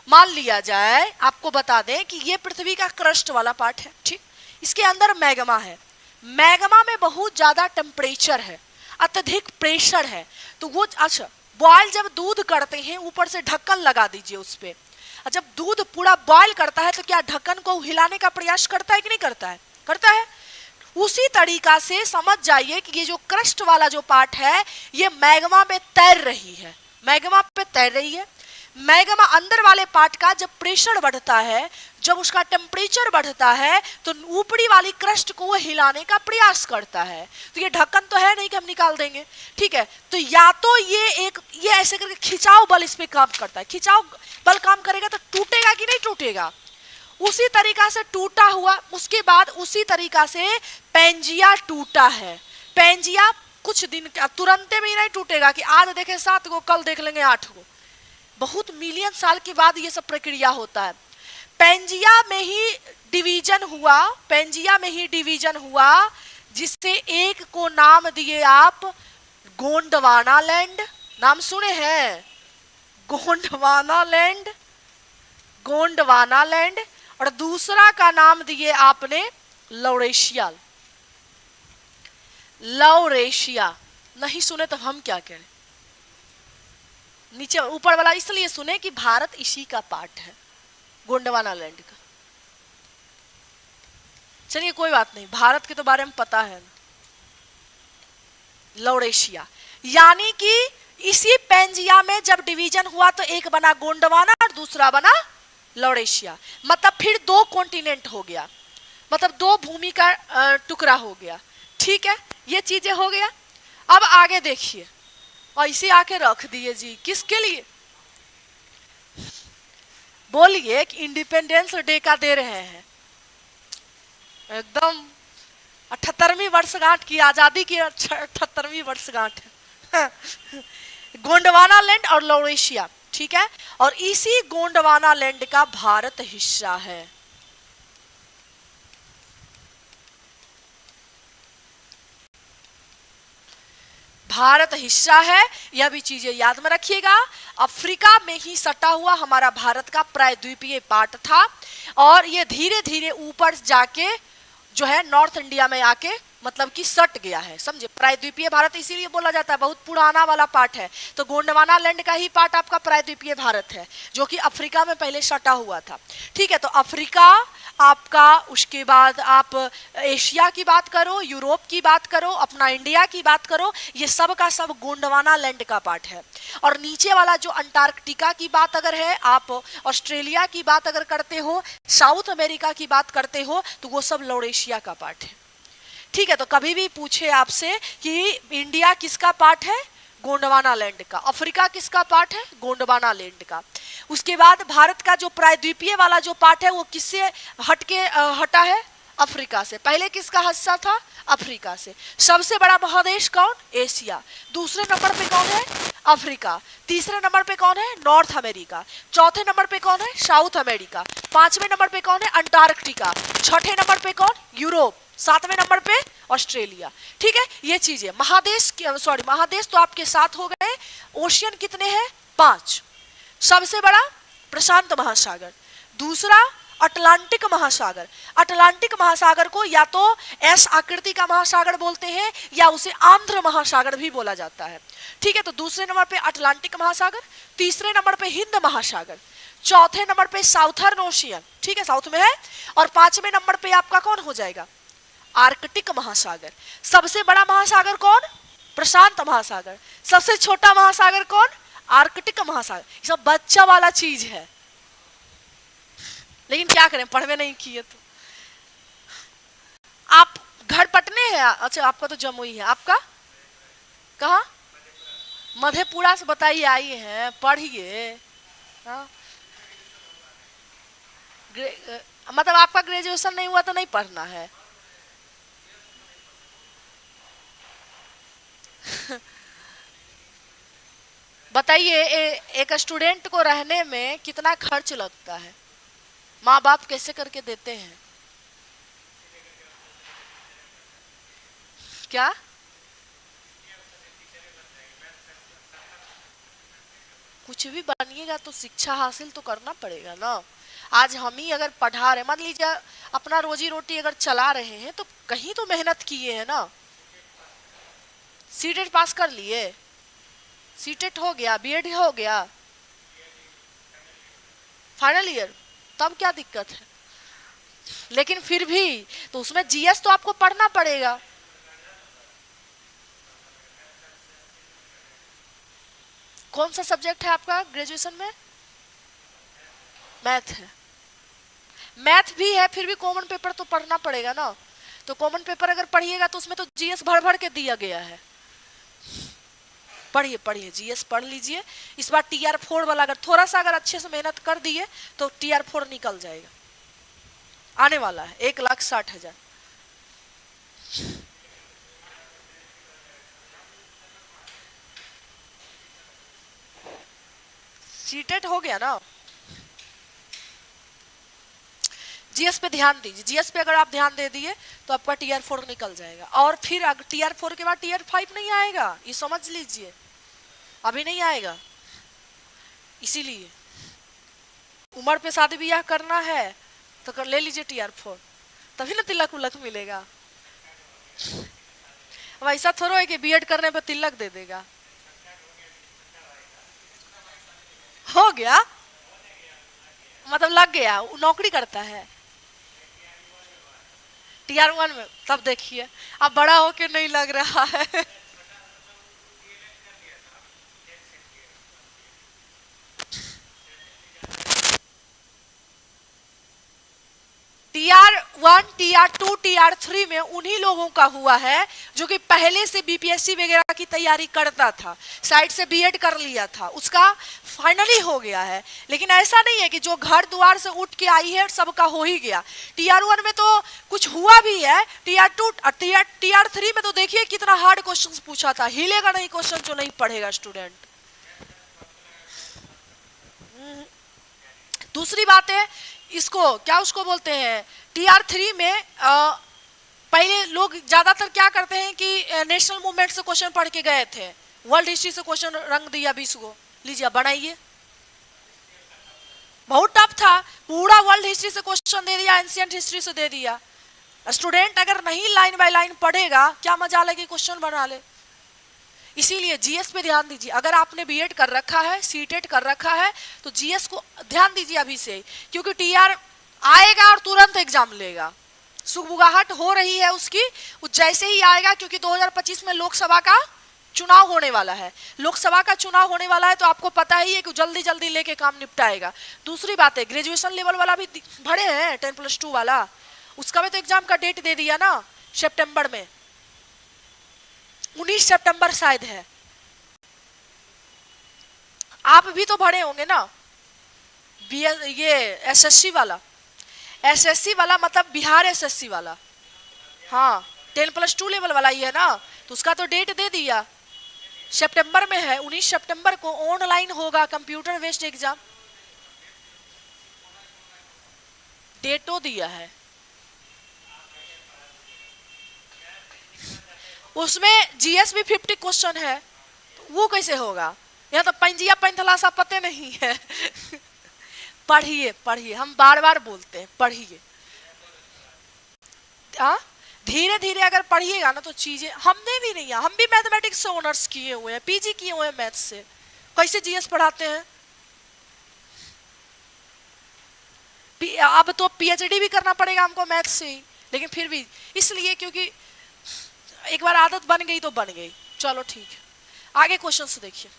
मान लिया जाए, आपको बता दें कि ये पृथ्वी का क्रस्ट वाला पार्ट है, ठीक, इसके अंदर मैग्मा है, मैग्मा में बहुत ज्यादा टेम्परेचर है, अत्यधिक प्रेशर है। तो वो, अच्छा बॉयल जब दूध करते हैं, ऊपर से ढक्कन लगा दीजिए उस पे, जब दूध पूरा बॉयल करता है तो क्या ढक्कन को हिलाने का प्रयास करता है कि नहीं करता है? करता है। उसी तरीका से समझ जाइए कि ये जो क्रस्ट वाला जो पार्ट है, ये मैग्मा में तैर रही है, मैग्मा पे तैर रही है। मैग्मा अंदर वाले पार्ट का जब प्रेशर बढ़ता है, जब उसका टेम्परेचर बढ़ता है, तो ऊपरी वाली क्रस्ट को वो हिलाने का प्रयास करता है। तो ये ढक्कन तो है नहीं कि हम निकाल देंगे, ठीक है? तो या तो ये ऐसे करके खिंचाव बल इस पे काम करता है, खिंचाव बल काम करेगा तो टूटेगा कि नहीं टूटेगा? उसी तरीका से टूटा हुआ, उसके बाद उसी तरीका से पेंजिया टूटा है। पेंजिया कुछ दिन, तुरंत में ही नहीं टूटेगा कि आज देखे 7 को, कल देख लेंगे 8 को, बहुत मिलियन साल के बाद ये सब प्रक्रिया होता है। पेंजिया में ही डिवीजन हुआ, पेंजिया में ही डिवीजन हुआ, जिससे एक को नाम दिए आप गोंडवाना लैंड, नाम सुने हैं? गोंडवाना लैंड, गोंडवाना लैंड, और दूसरा का नाम दिए आपने लौरेशिया। लौरेशिया नहीं सुने तो हम क्या करें? नीचे ऊपर वाला इसलिए सुने कि भारत इसी का पार्ट है, गोंडवाना लैंड का। चलिए कोई बात नहीं, भारत के तो बारे में पता है। लौरेशिया यानी कि इसी पेंजिया में जब डिवीजन हुआ तो एक बना गोंडवाना और दूसरा बना लौरेशिया, मतलब फिर 2 कॉन्टिनेंट हो गया, मतलब 2 भूमि का टुकड़ा हो गया, ठीक है? ये चीजें हो गया। अब आगे देखिए, ऐसे आके रख दिए जी, किसके लिए? बोलिए कि इंडिपेंडेंस डे का दे रहे हैं, एकदम 78वीं वर्षगांठ की, आजादी की 78वीं वर्षगांठ है। गोंडवाना लैंड और लौरेशिया, ठीक है? और इसी गोंडवाना लैंड का भारत हिस्सा है। भारत हिस्सा है, यह भी चीजें याद में रखिएगा। अफ्रीका में ही सटा हुआ हमारा भारत का प्रायद्वीपीय पार्ट था, और ये धीरे धीरे ऊपर जाके जो है नॉर्थ इंडिया में आके मतलब कि सट गया है, समझे? प्रायद्वीपीय भारत इसीलिए बोला जाता है, बहुत पुराना वाला पार्ट है। तो गोंडवाना लैंड का ही पार्ट आपका प्रायद्वीपीय भारत है, जो कि अफ्रीका में पहले सटा हुआ था, ठीक है? तो अफ्रीका आपका, उसके बाद आप एशिया की बात करो, यूरोप की बात करो, अपना इंडिया की बात करो, ये सब का सब गोंडवाना लैंड का पार्ट है। और नीचे वाला जो अंटार्कटिका की बात अगर है, आप ऑस्ट्रेलिया की बात अगर करते हो, साउथ अमेरिका की बात करते हो, तो वो सब लौरेशिया का पार्ट है, ठीक है? तो कभी भी पूछे आपसे कि इंडिया किसका पार्ट है? गोंडवाना लैंड का। अफ्रीका किसका पार्ट है? गोंडवाना लैंड का। उसके बाद भारत का जो प्रायद्वीपीय वाला जो पार्ट है वो किससे हटा है? अफ्रीका से। पहले किसका हिस्सा था? अफ्रीका से। सबसे बड़ा महादेश कौन? एशिया। दूसरे नंबर पे कौन है? अफ्रीका। तीसरे नंबर पे कौन है? North America. चौथे नंबर पे कौन है? South America. पांचवें नंबर पे कौन है? अंटार्कटिका। छठे नंबर पे कौन? यूरोप। 7वें नंबर पे ऑस्ट्रेलिया। ठीक है, ये चीज है। महादेश, सॉरी महादेश तो आपके 7 हो गए। ओशियन कितने हैं? 5। सबसे बड़ा प्रशांत महासागर, दूसरा अटलांटिक महासागर। अटलांटिक महासागर को या तो एस आकृति का महासागर बोलते हैं या उसे आंध्र महासागर भी बोला जाता है। ठीक है, तो दूसरे नंबर पे अटलांटिक महासागर, तीसरे नंबर पे हिंद महासागर, चौथे नंबर पे साउथर्न ओशियन, ठीक है साउथ में है, और 5वें नंबर पे आपका कौन हो जाएगा? आर्कटिक महासागर। सबसे बड़ा महासागर कौन? प्रशांत महासागर। सबसे छोटा महासागर कौन? आर्कटिक महासागर। ये सब बच्चा वाला चीज है, लेकिन क्या करें, पढ़वे नहीं किए तो। आप घर पटने हैं? अच्छा, आपका तो जमुई है। आपका कहाँ? मधेपुरा से। बताइए, आइए हैं, पढ़िए। मतलब आपका ग्रेजुएशन नहीं हुआ तो नहीं पढ़ना है? बताइए, एक स्टूडेंट को रहने में कितना खर्च लगता है? माँ बाप कैसे करके देते हैं? क्या? कुछ भी बनिएगा तो शिक्षा हासिल तो करना पड़ेगा ना। आज हम ही अगर पढ़ा रहे, मान लीजिए अपना रोजी रोटी अगर चला रहे हैं तो कहीं तो मेहनत किए हैं ना। सीटेट पास कर लिए, सीटेट हो गया, बीएड हो गया, फाइनल ईयर, तब क्या दिक्कत है? लेकिन फिर भी तो उसमें जीएस तो आपको पढ़ना पड़ेगा। कौन सा सब्जेक्ट है आपका ग्रेजुएशन में? मैथ है। मैथ भी है, फिर भी कॉमन पेपर तो पढ़ना पड़ेगा ना। तो कॉमन पेपर अगर पढ़िएगा तो उसमें तो जीएस भर भर के दिया गया है। पढ़िए पढ़िए, जीएस पढ़ लीजिए। इस बार TR4 वाला अगर थोड़ा सा अगर अच्छे से मेहनत कर दिए तो TR4 निकल जाएगा। आने वाला है 1,60,000। सीटेट हो गया ना। जीएस पे ध्यान दीजिए। जीएस पे अगर आप ध्यान दे दिए तो आपका TR4 निकल जाएगा। और फिर अगर TR4 के बाद TR5 नहीं आएगा, ये समझ लीजिए, अभी नहीं आएगा। इसीलिए उम्र पे शादी ब्याह करना है तो कर ले लीजिए TR4, तभी ना तिलक उलक मिलेगा। अब ऐसा थोड़ा है कि बीएड करने पे तिलक दे देगा। हो गया मतलब लग गया, नौकरी करता है TR1 में, तब देखिए अब बड़ा होके नहीं लग रहा है। TR1, TR2, TR3 में उन्हीं लोगों का हुआ है जो कि पहले से बीपीएससी वगैरह की तैयारी करता था, साइड से बीएड कर लिया था, उसका फाइनली हो गया है। लेकिन ऐसा नहीं है कि जो घर द्वार से उठ के आई है सबका हो ही गया। TR1 में तो कुछ हुआ भी है, TR2, TR3 में तो देखिए कितना हार्ड क्वेश्चन पूछा था। हिलेगा नहीं क्वेश्चन जो नहीं पढ़ेगा स्टूडेंट। दूसरी बात है, इसको क्या उसको बोलते हैं, TR3 में पहले लोग ज्यादातर क्या करते हैं कि नेशनल मूवमेंट से क्वेश्चन पढ़ के गए थे, वर्ल्ड हिस्ट्री से क्वेश्चन रंग दिया 20 को, लीजिए बनाइए। बहुत टफ था, पूरा वर्ल्ड हिस्ट्री से क्वेश्चन दे दिया, एंशिएंट हिस्ट्री से दे दिया। स्टूडेंट अगर नहीं लाइन बाय लाइन पढ़ेगा क्या मजा लगे क्वेश्चन बना ले। इसीलिए जीएस पे ध्यान दीजिए। अगर आपने बीएड कर रखा है, सीटेट कर रखा है, तो जीएस को ध्यान दीजिए अभी से, क्योंकि टीआर आएगा और तुरंत एग्जाम लेगा। सुगबुगाहट हो रही है उसकी, वो जैसे ही आएगा, क्योंकि 2025 में लोकसभा का चुनाव होने वाला है। लोकसभा का चुनाव होने वाला है तो आपको पता ही है कि जल्दी जल्दी लेके काम निपटाएगा। दूसरी बात है, ग्रेजुएशन लेवल वाला भी भरे हैं, 10+2 वाला, उसका भी तो एग्जाम का डेट दे दिया ना, सितंबर में, 19 सितंबर शायद है। आप भी तो भरे होंगे ना ये एसएससी वाला, एसएससी वाला मतलब बिहार एसएससी वाला, हाँ 10+2 लेवल वाला ही है ना, तो उसका तो डेट दे दिया, सितंबर में है, 19 सितंबर को ऑनलाइन होगा कंप्यूटर बेस्ड एग्जाम। डेटो दिया है, उसमें जीएस भी 50 क्वेश्चन है, वो कैसे होगा? यहाँ तो पंजिया पैंथला सा पते नहीं है। पढ़िए पढ़िए, हम बार बार बोलते हैं पढ़िए। धीरे धीरे अगर पढ़िएगा ना तो चीजें, हमने भी नहीं, हम भी मैथमेटिक्स से ऑनर्स किए हुए हैं, पीजी किए हुए हैं मैथ्स से, कैसे जीएस पढ़ाते हैं? अब तो पीएचडी भी करना पड़ेगा हमको मैथ्स से ही, लेकिन फिर भी इसलिए क्योंकि एक बार आदत बन गई तो बन गई। चलो ठीक है, आगे क्वेश्चन से देखिए।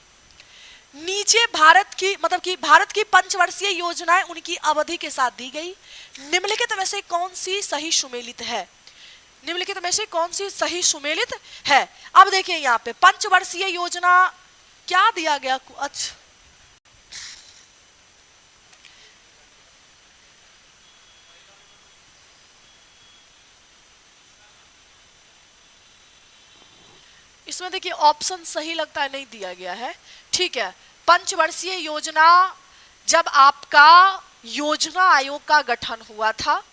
नीचे भारत की मतलब कि भारत की पंचवर्षीय योजनाएं उनकी अवधि के साथ दी गई। निम्नलिखित में से कौन सी सही सुमेलित है? निम्नलिखित में से कौन सी सही सुमेलित है? अब देखिए यहाँ पे पंचवर्षीय योजना क्या दिया गया? अच्छा, इसमें देखिए ऑप्शन सही लगता है नहीं दिया गया है। ठीक है, पंचवर्षीय योजना, जब आपका योजना आयोग का गठन हुआ था,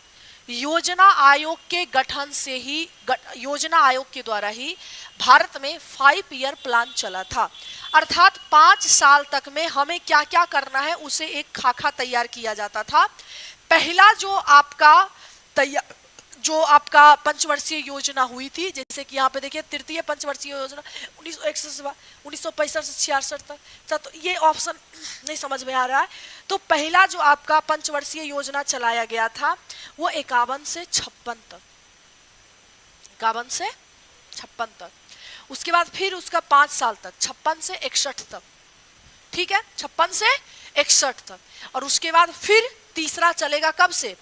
योजना आयोग के गठन से ही, योजना आयोग के द्वारा ही भारत में 5 ईयर प्लान चला था, अर्थात 5 साल तक में हमें क्या क्या करना है उसे एक खाका तैयार किया जाता था। पहला जो आपका पंचवर्षीय योजना हुई थी, जैसे कि यहाँ पे देखिए तृतीय पंचवर्षीय योजना 1965 से 66 तक, तो ये ऑप्शन नहीं समझ में आ रहा है। तो पहला जो आपका पंचवर्षीय योजना चलाया गया था वो 51 से 56 तक, 51 से 56 तक। उसके बाद फिर उसका 5 साल तक 56 से 61 तक, ठीक है, 56 से 61 तक। और उसके बाद फिर तीसरा चलेगा कब से?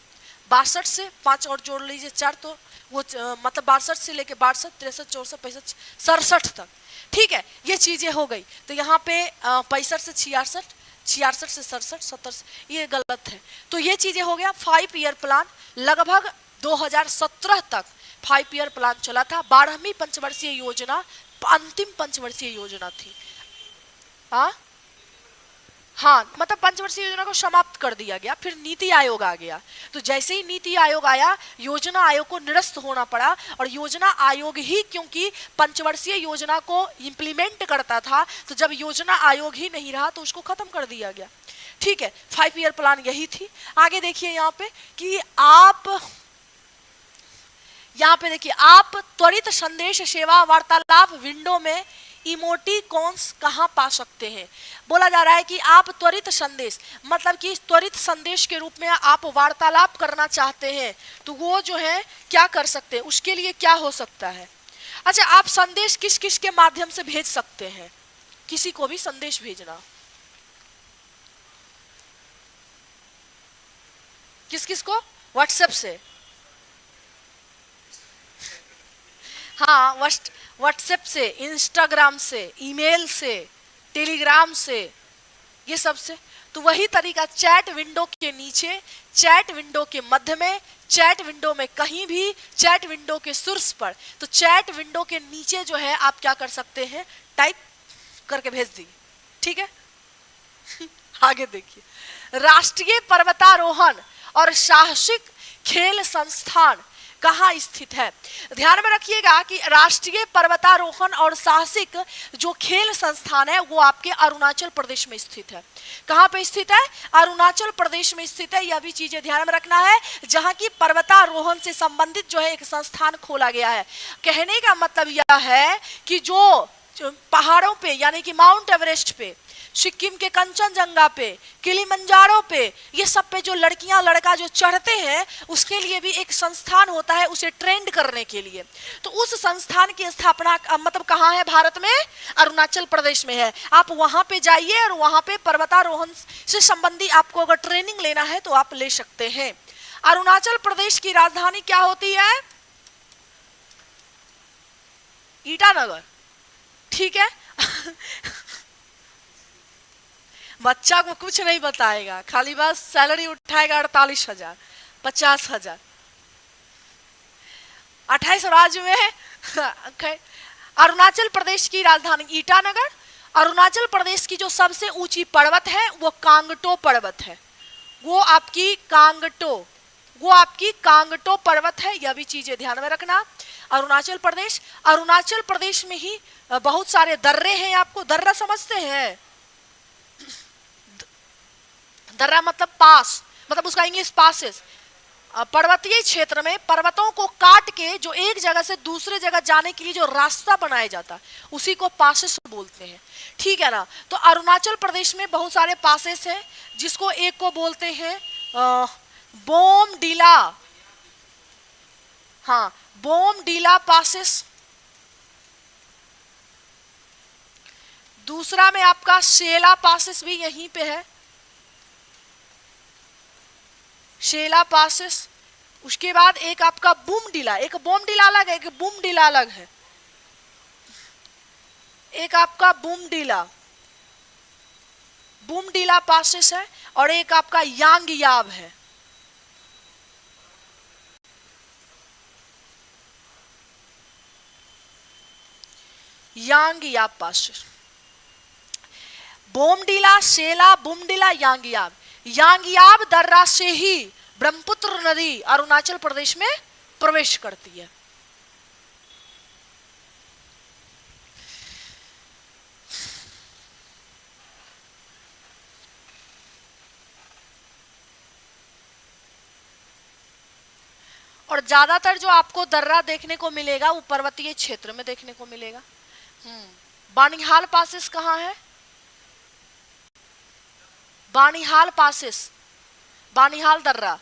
62 से 5 और जोड़ लीजिए 4, तो वो मतलब 62 से लेके 62, 63, 64, 65, 67 तक। ठीक है, ये चीजें हो गई। तो यहाँ पे 65 से 66, 66 से 67, 70 से, ये गलत है। तो ये चीजें हो गया। 5 ईयर प्लान लगभग 2017 तक 5 ईयर प्लान चला था। 12वीं पंचवर्षीय योजना अंतिम पंचवर्षीय योजना थी। हाँ, मतलब पंचवर्षीय योजना को समाप्त कर दिया गया, फिर नीति आयोग आ गया। तो जैसे ही नीति आयोग आया, योजना आयोग को निरस्त होना पड़ा, और योजना आयोग ही क्योंकि पंचवर्षीय योजना को इम्प्लीमेंट करता था, तो जब योजना आयोग ही नहीं रहा तो उसको खत्म कर दिया गया। ठीक है, 5 ईयर प्लान यही थी। आगे देखिए यहाँ पे कि यहाँ पे देखिए आप त्वरित संदेश सेवा वार्तालाप विंडो में इमोटिकॉन्स कहाँ पा सकते हैं? बोला जा रहा है कि आप त्वरित संदेश, मतलब कि त्वरित संदेश के रूप में आप वार्तालाप करना चाहते हैं, तो वो जो है क्या कर सकते हैं, उसके लिए क्या हो सकता है? अच्छा, आप संदेश किस किस के माध्यम से भेज सकते हैं? किसी को भी संदेश भेजना, किस किस को? व्हाट्सएप से, हाँ, व्हाट्सएप से, इंस्टाग्राम से, ईमेल से, टेलीग्राम से, ये सब से। तो वही तरीका चैट विंडो के नीचे, चैट विंडो के मध्य में, चैट विंडो में कहीं भी, चैट विंडो के शीर्ष पर, तो चैट विंडो के नीचे जो है आप क्या कर सकते हैं, टाइप करके भेज दी। ठीक है। आगे देखिए, राष्ट्रीय पर्वतारोहण और साहसिक खेल संस्थान कहाँ स्थित है? ध्यान में रखिएगा कि राष्ट्रीय पर्वतारोहण और साहसिक जो खेल संस्थान है वो आपके अरुणाचल प्रदेश में स्थित है। कहाँ पे स्थित है? अरुणाचल प्रदेश में स्थित है। यह भी चीजें ध्यान में रखना है, जहाँ की पर्वतारोहण से संबंधित जो है एक संस्थान खोला गया है। कहने का मतलब यह है कि जो पहाड़ों पे, यानी कि माउंट एवरेस्ट पे, सिक्किम के कंचनजंगा पे, किलिमंजारो पे, ये सब पे जो लड़कियां लड़का जो चढ़ते हैं, उसके लिए भी एक संस्थान होता है उसे ट्रेंड करने के लिए। तो उस संस्थान की स्थापना मतलब कहाँ है? भारत में अरुणाचल प्रदेश में है। आप वहां पे जाइए और वहां पे पर्वतारोहण से संबंधी आपको अगर ट्रेनिंग लेना है तो आप ले सकते हैं। अरुणाचल प्रदेश की राजधानी क्या होती है? ईटानगर। ठीक है। बच्चा को कुछ नहीं बताएगा, खाली बस सैलरी उठाएगा 48,000, 50,000। 28 राज्य में अरुणाचल प्रदेश की राजधानी ईटानगर। अरुणाचल प्रदेश की जो सबसे ऊंची पर्वत है वो कांगटो पर्वत है। वो आपकी कांगटो पर्वत है। यह भी चीजें ध्यान में रखना। अरुणाचल प्रदेश। अरुणाचल प्रदेश में ही बहुत सारे दर्रे हैं। आपको दर्रा समझते हैं? दर्रा मतलब पास, मतलब उसका इंग्लिश पासेस। पर्वतीय क्षेत्र में पर्वतों को काट के जो एक जगह से दूसरे जगह जाने के लिए जो रास्ता बनाया जाता है उसी को पासेस बोलते हैं। ठीक है ना? तो अरुणाचल प्रदेश में बहुत सारे पासेस हैं, जिसको एक को बोलते हैं बोमडिला। हाँ, बोमडिला पासेस। दूसरा में आपका शेला पासेस भी यहीं पे है, शेला पासेस। उसके बाद एक आपका बुमडिला, एक बोमडिला अलग है, एक बुमडिला अलग है। एक आपका बुमडिला, बुमडिला पासेस है, और एक आपका यांगयाब है। यांगयाब पासेस, बोमडिला, शेला, बुमडिला, यांगयाब। यांगयाब दर्रा से ही ब्रह्मपुत्र नदी अरुणाचल प्रदेश में प्रवेश करती है। और ज्यादातर जो आपको दर्रा देखने को मिलेगा वो पर्वतीय क्षेत्र में देखने को मिलेगा। बानिहाल पासेस कहाँ है? बानिहाल पासेस, बानिहाल दर्रा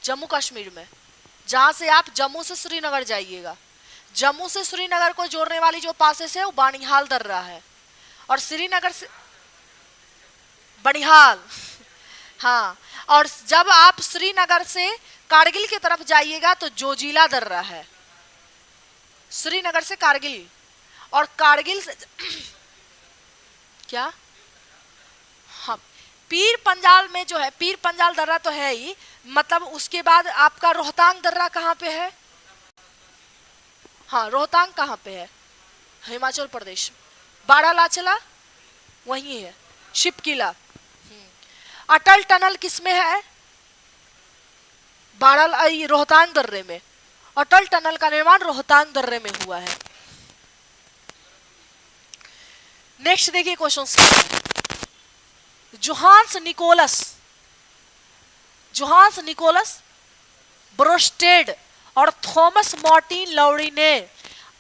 जम्मू कश्मीर में, जहां से आप जम्मू से श्रीनगर जाइएगा, जम्मू से श्रीनगर को जोड़ने वाली जो पासेस है वो बानिहाल दर्रा है। और श्रीनगर से बनिहाल, हाँ, और जब आप श्रीनगर से कारगिल की तरफ जाइएगा तो जोजिला दर्रा है। श्रीनगर से कारगिल, और कारगिल से क्या, हाँ, पीर पंजाल में जो है, पीर पंजाल दर्रा तो है ही, मतलब उसके बाद आपका रोहतांग दर्रा कहाँ पे है? हाँ, रोहतांग कहाँ पे है? हिमाचल प्रदेश। बारालाचला वही है, शिपकिला। अटल टनल किसमें है? रोहतांग दर्रे में। अटल टनल का निर्माण रोहतांग दर्रे में हुआ है। नेक्स्ट देखिए क्वेश्चन, जोहान्स निकोलस ब्रोस्टेड और थॉमस मार्टिन लौरी ने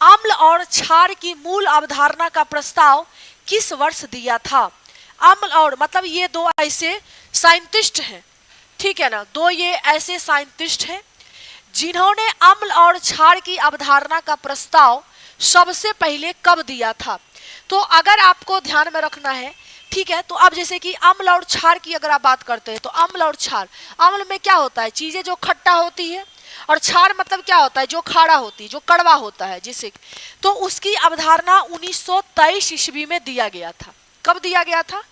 अम्ल और क्षार की मूल अवधारणा का प्रस्ताव किस वर्ष दिया था? अम्ल और मतलब ये दो ऐसे साइंटिस्ट हैं, ठीक है ना, दो ये ऐसे साइंटिस्ट हैं जिन्होंने अम्ल और क्षार की अवधारणा का प्रस्ताव सबसे पहले कब दिया था? तो अगर आपको ध्यान में रखना है, ठीक है, तो अब जैसे कि अम्ल और क्षार की अगर आप बात करते हैं तो अम्ल और क्षार, अम्ल में क्या होता है? चीजें जो खट्टा होती है, और क्षार मतलब क्या होता है? जो खारा होती है, जो कड़वा होता है, जिसे तो उसकी अवधारणा 1923 ईस्वी में दिया गया था। कब दिया गया था?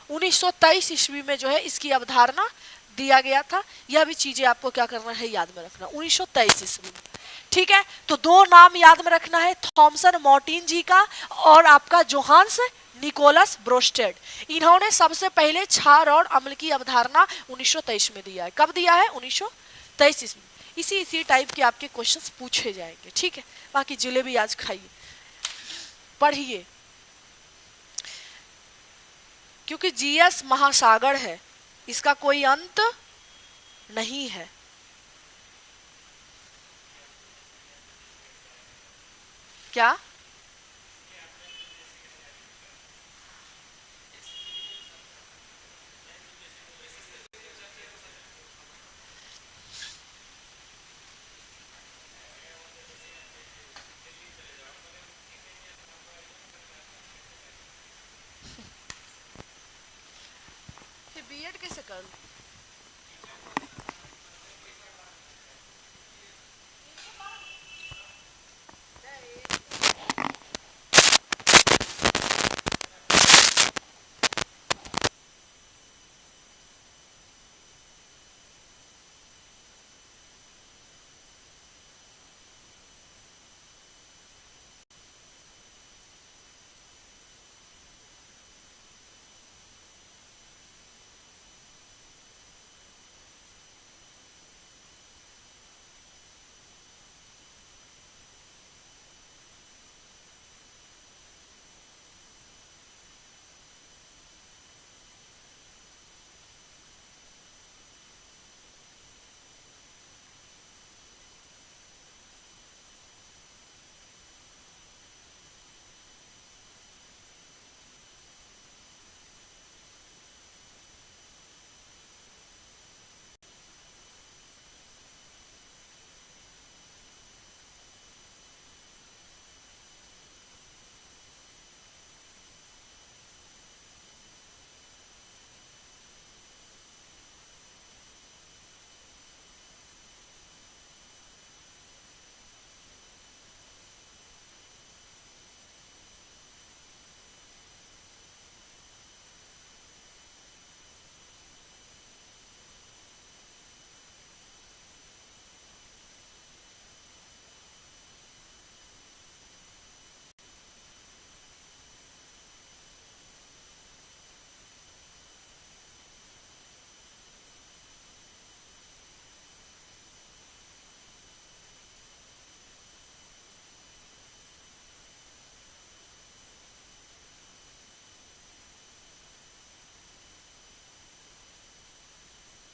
1923 ईस्वी में जो है इसकी अवधारणा दिया गया था। यह भी चीजें आपको क्या करना है, याद में रखना, 1923 ईस्वी में। ठीक है, तो दो नाम याद में रखना है, थॉमसन मार्टिन जी का और आपका जोहान्स निकोलस ब्रोस्टेड। इन्होंने सबसे पहले क्षार और अम्ल की अवधारणा 1923 में दिया है। कब दिया है? 1923 ईस्वी। इसी टाइप के आपके क्वेश्चंस पूछे जाएंगे। ठीक है, बाकी जलेबी आज खाइए, पढ़िए, क्योंकि जीएस महासागर है, इसका कोई अंत नहीं है। क्या? बीएड कैसे करूं?